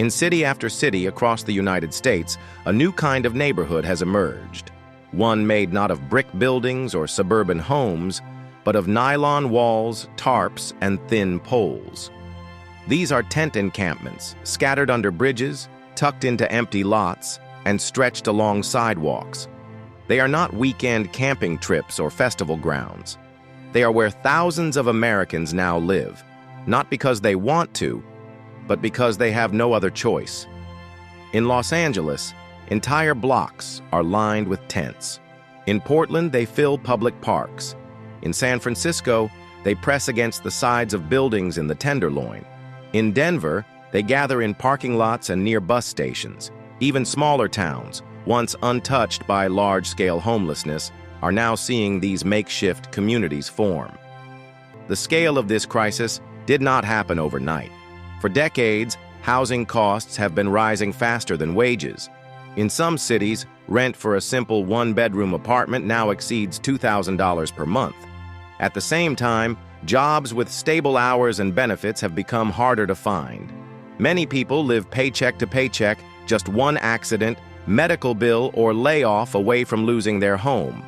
In city after city across the United States, a new kind of neighborhood has emerged. One made not of brick buildings or suburban homes, but of nylon walls, tarps, and thin poles. These are tent encampments, scattered under bridges, tucked into empty lots, and stretched along sidewalks. They are not weekend camping trips or festival grounds. They are where thousands of Americans now live, not because they want to, but because they have no other choice. In Los Angeles, entire blocks are lined with tents. In Portland, they fill public parks. In San Francisco, they press against the sides of buildings in the Tenderloin. In Denver, they gather in parking lots and near bus stations. Even smaller towns, once untouched by large-scale homelessness, are now seeing these makeshift communities form. The scale of this crisis did not happen overnight. For decades, housing costs have been rising faster than wages. In some cities, rent for a simple one-bedroom apartment now exceeds $2,000 per month. At the same time, jobs with stable hours and benefits have become harder to find. Many people live paycheck to paycheck, just one accident, medical bill, or layoff away from losing their home.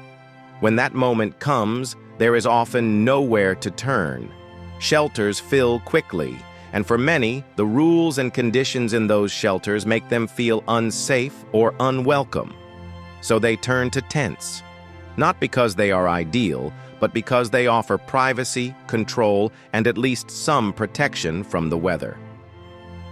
When that moment comes, there is often nowhere to turn. Shelters fill quickly, and for many, the rules and conditions in those shelters make them feel unsafe or unwelcome. So they turn to tents. Not because they are ideal, but because they offer privacy, control, and at least some protection from the weather.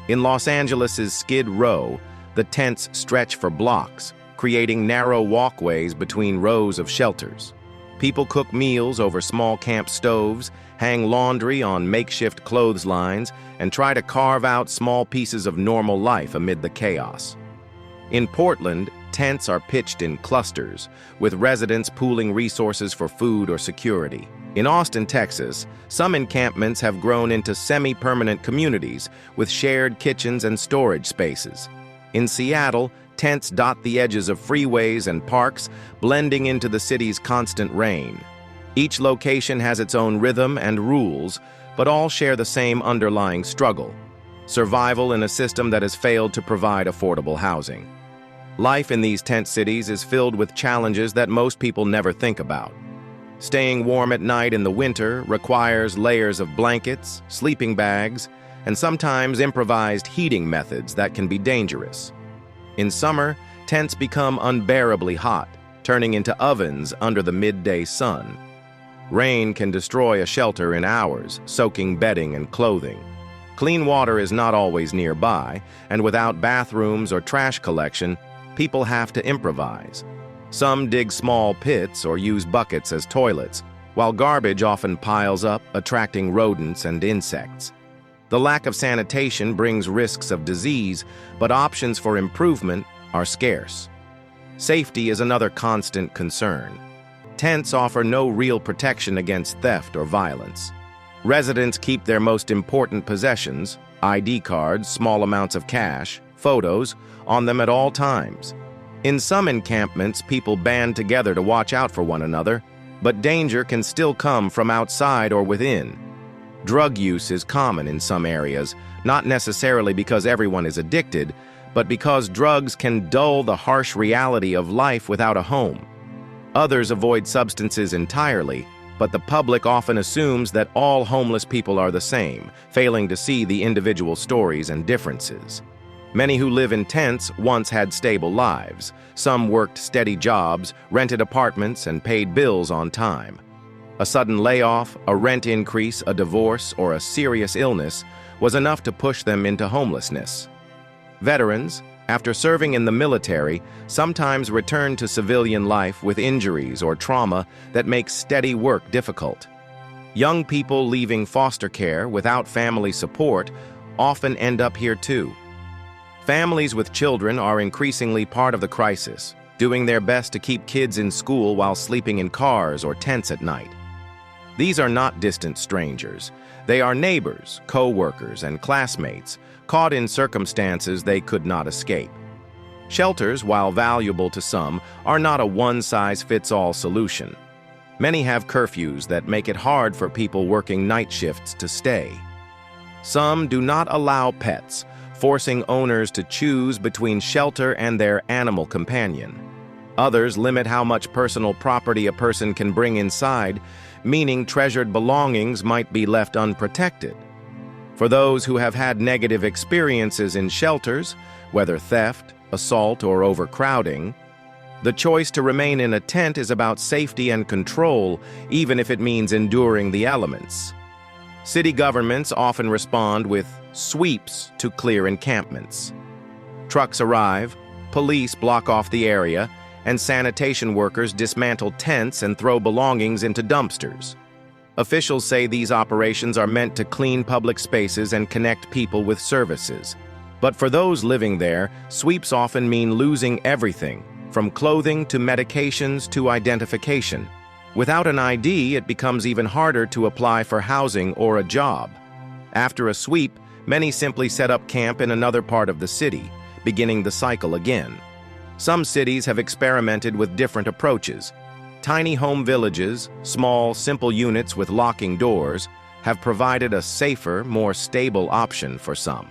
In Los Angeles's Skid Row, the tents stretch for blocks, creating narrow walkways between rows of shelters. People cook meals over small camp stoves, hang laundry on makeshift clotheslines, and try to carve out small pieces of normal life amid the chaos. In Portland, tents are pitched in clusters, with residents pooling resources for food or security. In Austin, Texas, some encampments have grown into semi-permanent communities with shared kitchens and storage spaces. In Seattle, tents dot the edges of freeways and parks, blending into the city's constant rain. Each location has its own rhythm and rules, but all share the same underlying struggle: survival in a system that has failed to provide affordable housing. Life in these tent cities is filled with challenges that most people never think about. Staying warm at night in the winter requires layers of blankets, sleeping bags, and sometimes improvised heating methods that can be dangerous. In summer, tents become unbearably hot, turning into ovens under the midday sun. Rain can destroy a shelter in hours, soaking bedding and clothing. Clean water is not always nearby, and without bathrooms or trash collection, people have to improvise. Some dig small pits or use buckets as toilets, while garbage often piles up, attracting rodents and insects. The lack of sanitation brings risks of disease, but options for improvement are scarce. Safety is another constant concern. Tents offer no real protection against theft or violence. Residents keep their most important possessions, ID cards, small amounts of cash, photos, on them at all times. In some encampments, people band together to watch out for one another, but danger can still come from outside or within. Drug use is common in some areas, not necessarily because everyone is addicted, but because drugs can dull the harsh reality of life without a home. Others avoid substances entirely, but the public often assumes that all homeless people are the same, failing to see the individual stories and differences. Many who live in tents once had stable lives. Some worked steady jobs, rented apartments, and paid bills on time. A sudden layoff, a rent increase, a divorce, or a serious illness was enough to push them into homelessness. Veterans, after serving in the military, sometimes return to civilian life with injuries or trauma that makes steady work difficult. Young people leaving foster care without family support often end up here too. Families with children are increasingly part of the crisis, doing their best to keep kids in school while sleeping in cars or tents at night. These are not distant strangers. They are neighbors, co-workers, and classmates, caught in circumstances they could not escape. Shelters, while valuable to some, are not a one-size-fits-all solution. Many have curfews that make it hard for people working night shifts to stay. Some do not allow pets, forcing owners to choose between shelter and their animal companion. Others limit how much personal property a person can bring inside, meaning treasured belongings might be left unprotected. For those who have had negative experiences in shelters, whether theft, assault, or overcrowding, the choice to remain in a tent is about safety and control, even if it means enduring the elements. City governments often respond with sweeps to clear encampments. Trucks arrive, police block off the area, and sanitation workers dismantle tents and throw belongings into dumpsters. Officials say these operations are meant to clean public spaces and connect people with services. But for those living there, sweeps often mean losing everything, from clothing to medications to identification. Without an ID, it becomes even harder to apply for housing or a job. After a sweep, many simply set up camp in another part of the city, beginning the cycle again. Some cities have experimented with different approaches. Tiny home villages, small, simple units with locking doors, have provided a safer, more stable option for some.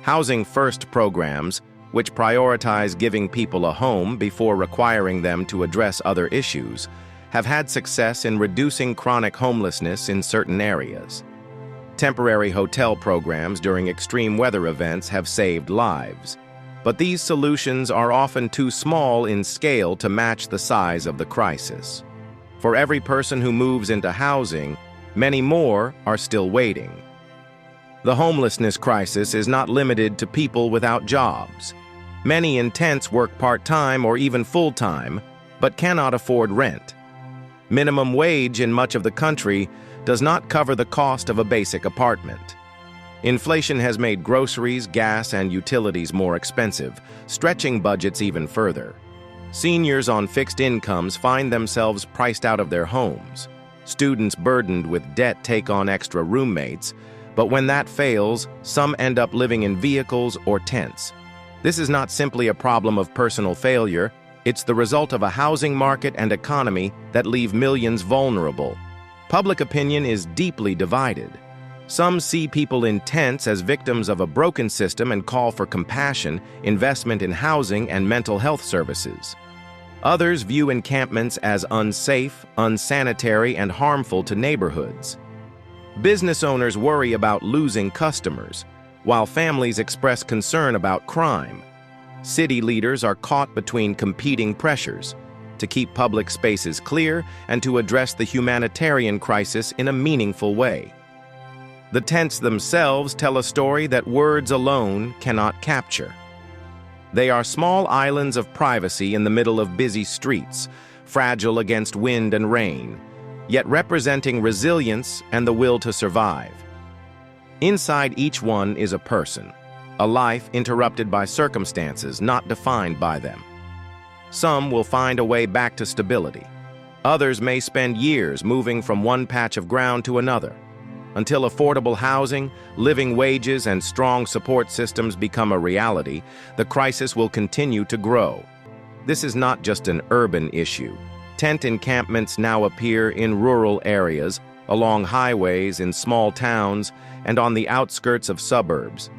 Housing First programs, which prioritize giving people a home before requiring them to address other issues, have had success in reducing chronic homelessness in certain areas. Temporary hotel programs during extreme weather events have saved lives. But these solutions are often too small in scale to match the size of the crisis. For every person who moves into housing, many more are still waiting. The homelessness crisis is not limited to people without jobs. Many in tents work part-time or even full-time, but cannot afford rent. Minimum wage in much of the country does not cover the cost of a basic apartment. Inflation has made groceries, gas, and utilities more expensive, stretching budgets even further. Seniors on fixed incomes find themselves priced out of their homes. Students burdened with debt take on extra roommates, but when that fails, some end up living in vehicles or tents. This is not simply a problem of personal failure, it's the result of a housing market and economy that leave millions vulnerable. Public opinion is deeply divided. Some see people in tents as victims of a broken system and call for compassion, investment in housing, and mental health services. Others view encampments as unsafe, unsanitary, and harmful to neighborhoods. Business owners worry about losing customers, while families express concern about crime. City leaders are caught between competing pressures to keep public spaces clear and to address the humanitarian crisis in a meaningful way. The tents themselves tell a story that words alone cannot capture. They are small islands of privacy in the middle of busy streets, fragile against wind and rain, yet representing resilience and the will to survive. Inside each one is a person, a life interrupted by circumstances not defined by them. Some will find a way back to stability. Others may spend years moving from one patch of ground to another. Until affordable housing, living wages, and strong support systems become a reality, the crisis will continue to grow. This is not just an urban issue. Tent encampments now appear in rural areas, along highways, in small towns, and on the outskirts of suburbs.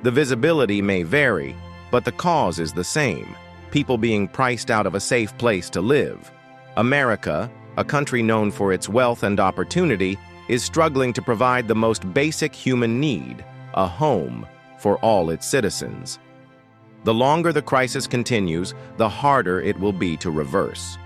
The visibility may vary, but the cause is the same: people being priced out of a safe place to live. America, a country known for its wealth and opportunity, is struggling to provide the most basic human need, a home, for all its citizens. The longer the crisis continues, the harder it will be to reverse.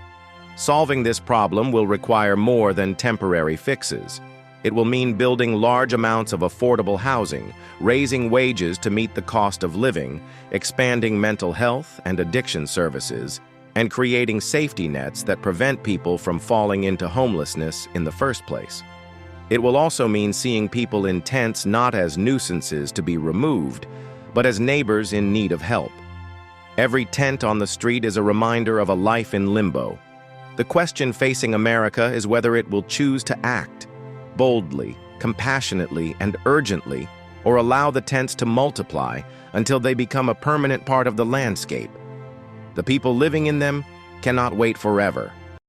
Solving this problem will require more than temporary fixes. It will mean building large amounts of affordable housing, raising wages to meet the cost of living, expanding mental health and addiction services, and creating safety nets that prevent people from falling into homelessness in the first place. It will also mean seeing people in tents not as nuisances to be removed, but as neighbors in need of help. Every tent on the street is a reminder of a life in limbo. The question facing America is whether it will choose to act boldly, compassionately, and urgently, or allow the tents to multiply until they become a permanent part of the landscape. The people living in them cannot wait forever.